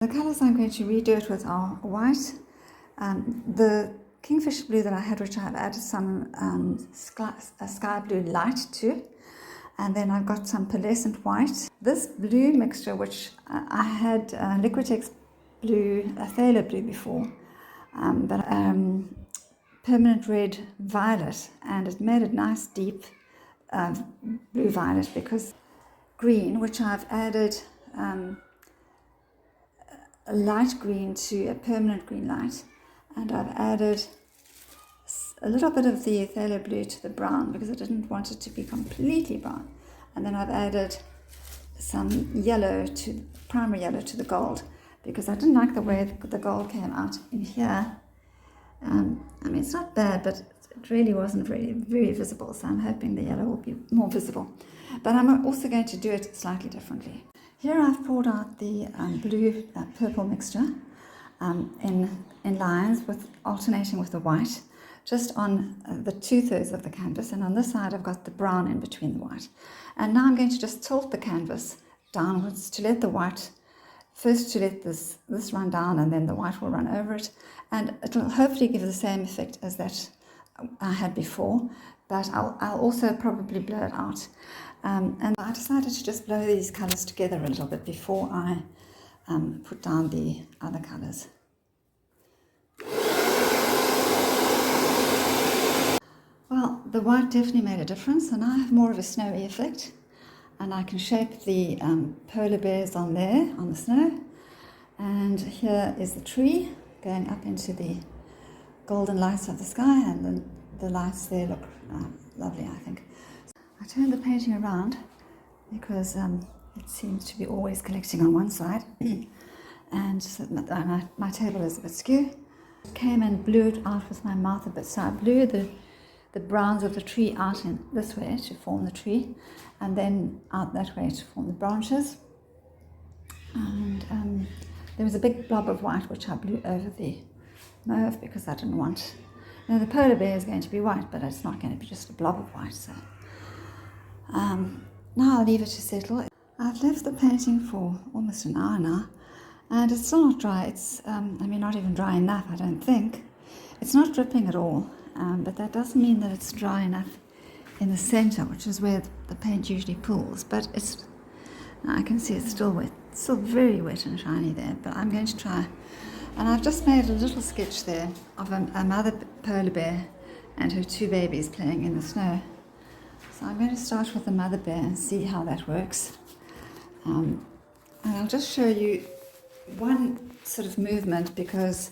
The colours I'm going to redo it with are white, the kingfisher blue that I had, which I've added some sky blue light to, and then I've got some pearlescent white. This blue mixture, which I had Liquitex blue, phthalo blue before, but permanent red violet, and it made a nice deep blue violet, because green, which I've added a light green to a permanent green light, and I've added a little bit of the phthalo blue to the brown because I didn't want it to be completely brown, and then I've added some yellow to primary yellow to the gold because I didn't like the way the gold came out in here. I mean, it's not bad, but it really wasn't very visible, so I'm hoping the yellow will be more visible. But I'm also going to do it slightly differently. Here I've poured out the blue purple mixture in lines, with alternating with the white, just on the 2/3 of the canvas, and on this side I've got the brown in between the white. And now I'm going to just tilt the canvas downwards to let the white, first to let this run down, and then the white will run over it, and it will hopefully give the same effect as that I had before, but I'll also probably blow it out. And I decided to just blow these colours together a little bit before I put down the other colours. Well, the white definitely made a difference, and I have more of a snowy effect, and I can shape the polar bears on there, on the snow. And here is the tree going up into the golden lights of the sky, and then the lights there look lovely, I think. I turned the painting around because it seems to be always collecting on one side, and so my table is a bit skew. Came and blew it out with my mouth a bit, so I blew the browns of the tree out in this way to form the tree, and then out that way to form the branches. And there was a big blob of white which I blew over the mauve because I didn't want. The polar bear is going to be white, but it's not going to be just a blob of white. So now I'll leave it to settle. I've left the painting for almost an hour now, and it's still not dry. It's not even dry enough, I don't think. It's not dripping at all, but that doesn't mean that it's dry enough in the center, which is where the paint usually pools. But I can see it's still wet, still very wet and shiny there. But I'm going to try. And I've just made a little sketch there of a mother polar bear and her 2 babies playing in the snow. So I'm going to start with the mother bear and see how that works. And I'll just show you one sort of movement, because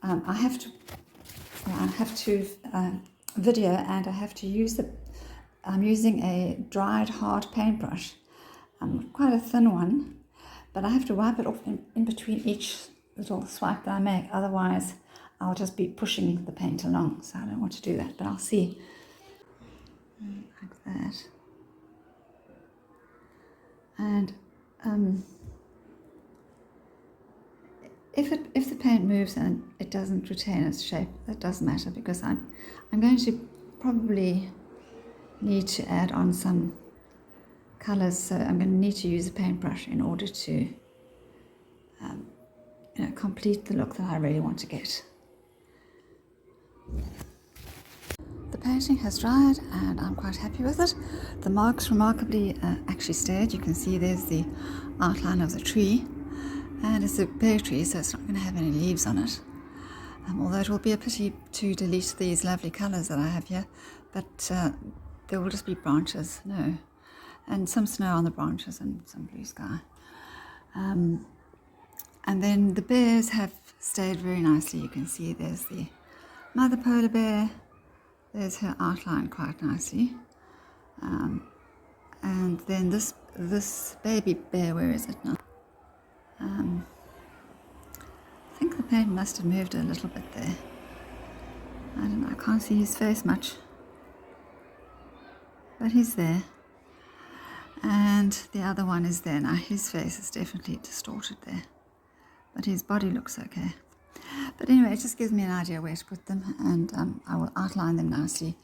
I have to video, and I have to use I'm using a dried hard paintbrush, quite a thin one, but I have to wipe it off in between each little swipe that I make, otherwise I'll just be pushing the paint along, so I don't want to do that, but I'll see. Like that. And if the paint moves and it doesn't retain its shape, that doesn't matter, because I'm going to probably need to add on some colours, so I'm going to need to use a paintbrush in order to complete the look that I really want to get. The painting has dried and I'm quite happy with it. The marks remarkably actually stayed. You can see there's the outline of the tree, and it's a pear tree, so it's not going to have any leaves on it. Although it will be a pity to delete these lovely colours that I have here, but there will just be branches, and some snow on the branches and some blue sky. And then the bears have stayed very nicely. You can see there's the mother polar bear. There's her outline quite nicely. And then this baby bear, where is it now? I think the paint must have moved a little bit there. I don't know, I can't see his face much, but he's there. And the other one is there. Now his face is definitely distorted there, but his body looks okay. But anyway, it just gives me an idea where to put them, and I will outline them nicely.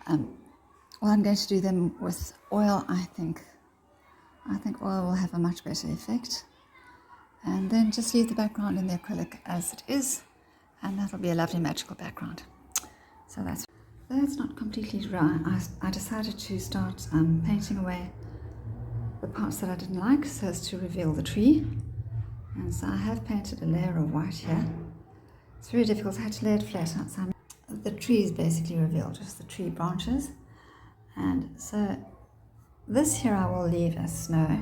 Well, I'm going to do them with oil, I think. I think oil will have a much better effect. and then just leave the background in the acrylic as it is, and that'll be a lovely magical background. So that's not completely dry. I decided to start painting away the parts that I didn't like so as to reveal the tree. And so I have painted a layer of white here. It's very difficult. I had to lay it flat out. So the tree is basically revealed, just the tree branches. And so this here I will leave as snow.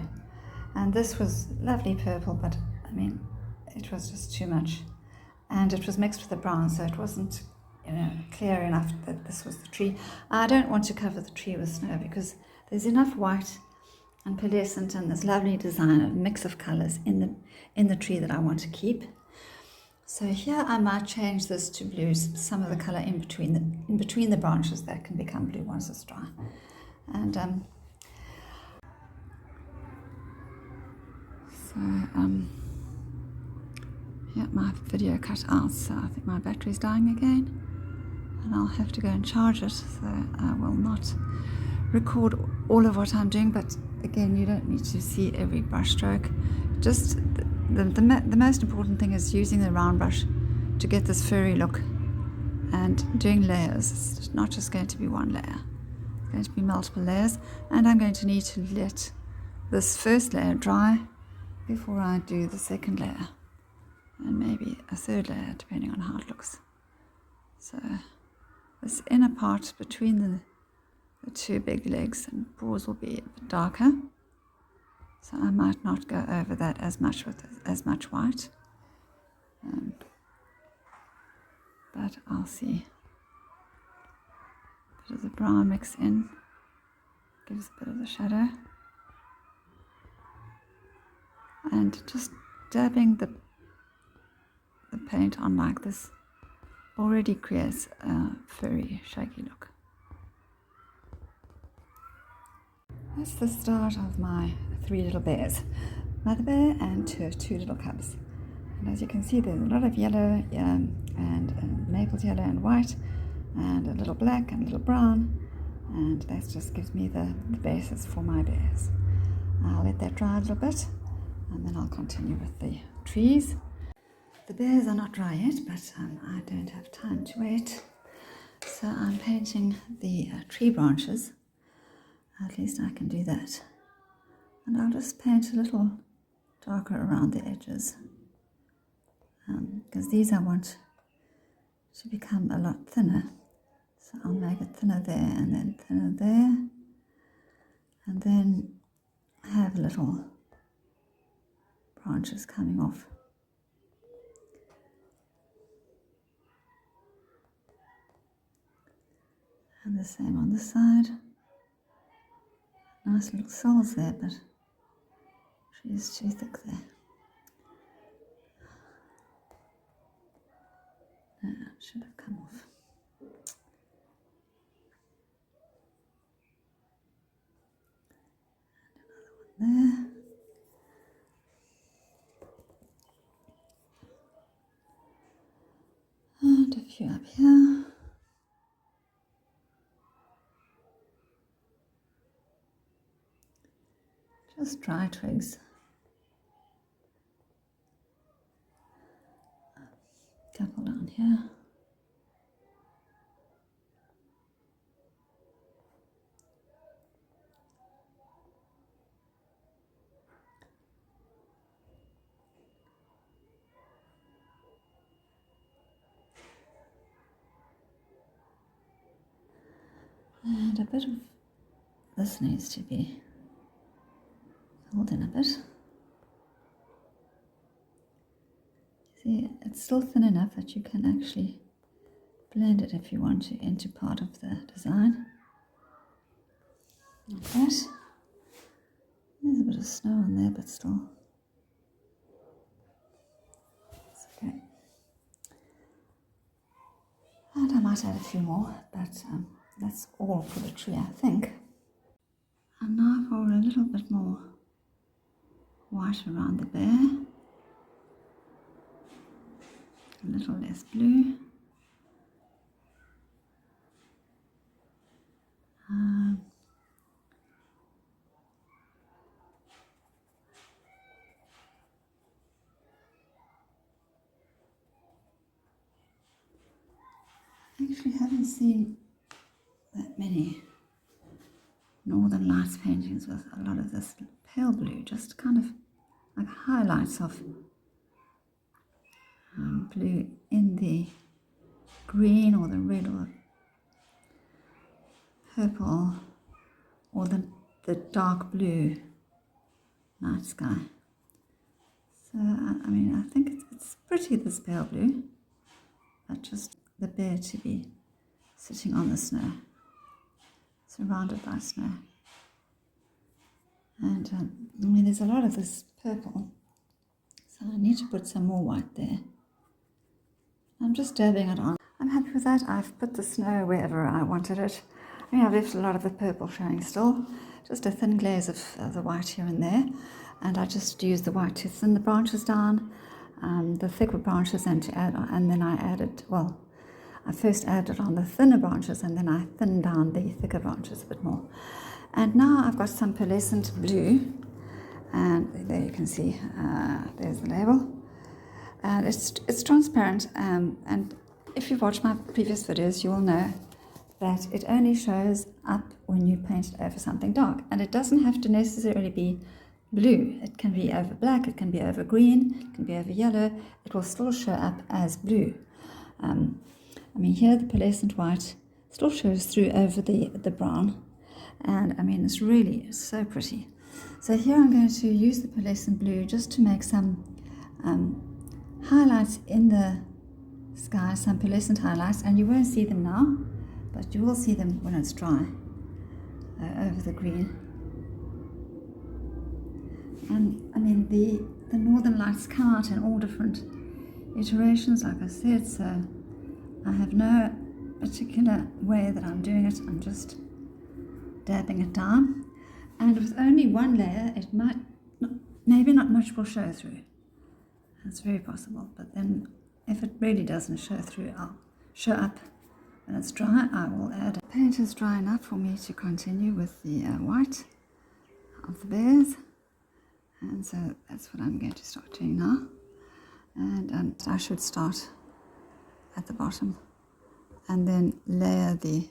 And this was lovely purple, but I mean, it was just too much. And it was mixed with the brown, so it wasn't, clear enough that this was the tree. I don't want to cover the tree with snow because there's enough white and pearlescent and this lovely design of mix of colors in the tree that I want to keep. So here I might change this to blue, some of the color in between the branches that can become blue once it's dry. And yeah, my video cut out, so I think my battery's dying again, and I'll have to go and charge it, so I will not record all of what I'm doing, but again, you don't need to see every brush stroke. Just the most important thing is using the round brush to get this furry look, and doing layers. It's not just going to be one layer, it's going to be multiple layers, and I'm going to need to let this first layer dry before I do the second layer, and maybe a third layer depending on how it looks. So this inner part between the two big legs and paws will be a bit darker, so I might not go over that as much with as much white, but I'll see. A bit of the brown mix in gives a bit of the shadow, and just dabbing the paint on like this already creates a very shaky look. That's the start of my 3 little bears, mother bear and two little cubs. And as you can see, there's a lot of yellow and maple yellow and white, and a little black and a little brown, and that just gives me the basis for my bears. I'll let that dry a little bit, and then I'll continue with the trees. The bears are not dry yet, but I don't have time to wait, so I'm painting the tree branches. At least I can do that. And I'll just paint a little darker around the edges, because these I want to become a lot thinner. So I'll make it thinner there and then thinner there, and then have little branches coming off. And the same on this side. Nice little soles there, but she's too thick there. No, it should have come off. And another one there. And a few up here. Just dry twigs. A couple down here. And a bit of this needs to be filled in a bit. See, it's still thin enough that you can actually blend it if you want to into part of the design. Like that. There's a bit of snow on there, but still. It's okay. And I might add a few more, but that's all for the tree, I think. And now for a little bit more white around the bear. A little less blue. I actually haven't seen that many Northern Lights paintings with a lot of this pale blue, just kind of like highlights of blue in the green or the red or purple or the dark blue night sky. So, I mean, I think it's pretty, this pale blue, but just the bear to be sitting on the snow, surrounded by snow. And I mean, there's a lot of this purple, so I need to put some more white there. I'm just dabbing it on. I'm happy with that. I've put the snow wherever I wanted it. I mean, I've left a lot of the purple showing still, just a thin glaze of the white here and there. And I just used the white to thin the branches down, the thicker branches, and to add on. And then I added, well, I first added on the thinner branches, and then I thinned down the thicker branches a bit more. And now I've got some pearlescent blue, and there you can see, there's the label. And it's transparent, and if you've watched my previous videos, you will know that it only shows up when you paint it over something dark. And it doesn't have to necessarily be blue. It can be over black, it can be over green, it can be over yellow. It will still show up as blue. I mean, here the pearlescent white still shows through over the brown. And I mean, it's really so pretty. So here I'm going to use the pearlescent blue just to make some highlights in the sky, some pearlescent highlights, and you won't see them now, but you will see them when it's dry over the green. And I mean, the Northern Lights come out in all different iterations, like I said, so I have no particular way that I'm doing it. I'm just dabbing it down, and with only one layer it might maybe not much will show through. That's very possible, but then if it really doesn't show through, I'll show up when it's dry. I will add. The paint is dry enough for me to continue with the white of the bears, and so that's what I'm going to start doing now. And I should start at the bottom and then layer the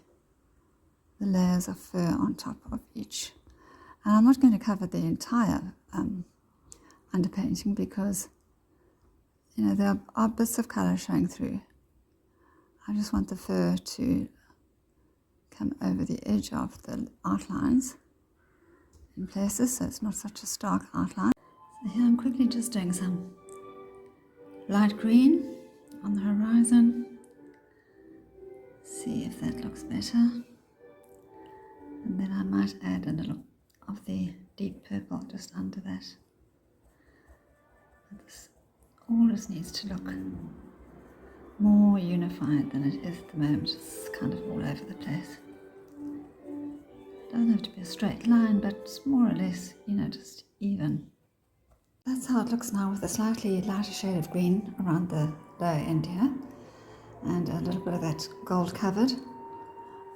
layers of fur on top of each. And I'm not going to cover the entire underpainting because, you know, there are bits of colour showing through. I just want the fur to come over the edge of the outlines in places, so it's not such a stark outline. So here I'm quickly just doing some light green on the horizon. See if that looks better. And then I might add a little of the deep purple just under that. This all just needs to look more unified than it is at the moment. It's kind of all over the place. It doesn't have to be a straight line, but it's more or less, you know, just even. That's how it looks now, with a slightly lighter shade of green around the lower end here, and a little bit of that gold covered.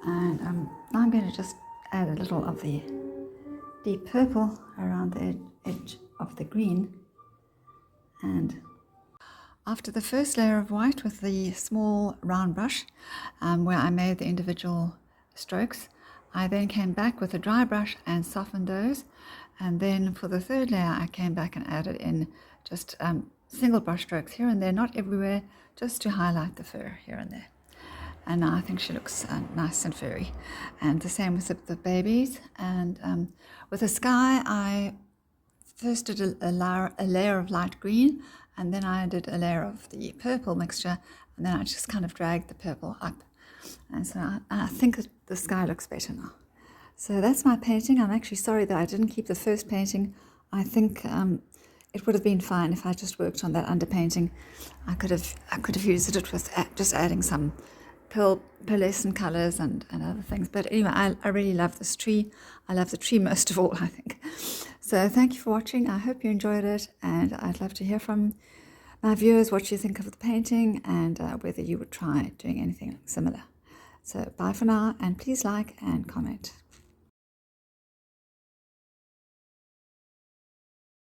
And now I'm going to just add a little of the deep purple around the edge of the green. And after the first layer of white with the small round brush, where I made the individual strokes, I then came back with a dry brush and softened those. And then for the third layer, I came back and added in just single brush strokes here and there, not everywhere, just to highlight the fur here and there. And now I think she looks nice and furry. And the same with the babies. And with the sky, I first did a layer of light green, and then I did a layer of the purple mixture, and then I just kind of dragged the purple up. And so I think that the sky looks better now. So that's my painting. I'm actually sorry that I didn't keep the first painting. I think it would have been fine if I just worked on that underpainting. I could have used it with just adding some pearlescent colours and other things. But anyway, I really love this tree. I love the tree most of all, I think. So thank you for watching. I hope you enjoyed it, and I'd love to hear from my viewers what you think of the painting and whether you would try doing anything similar. So bye for now, and please like and comment.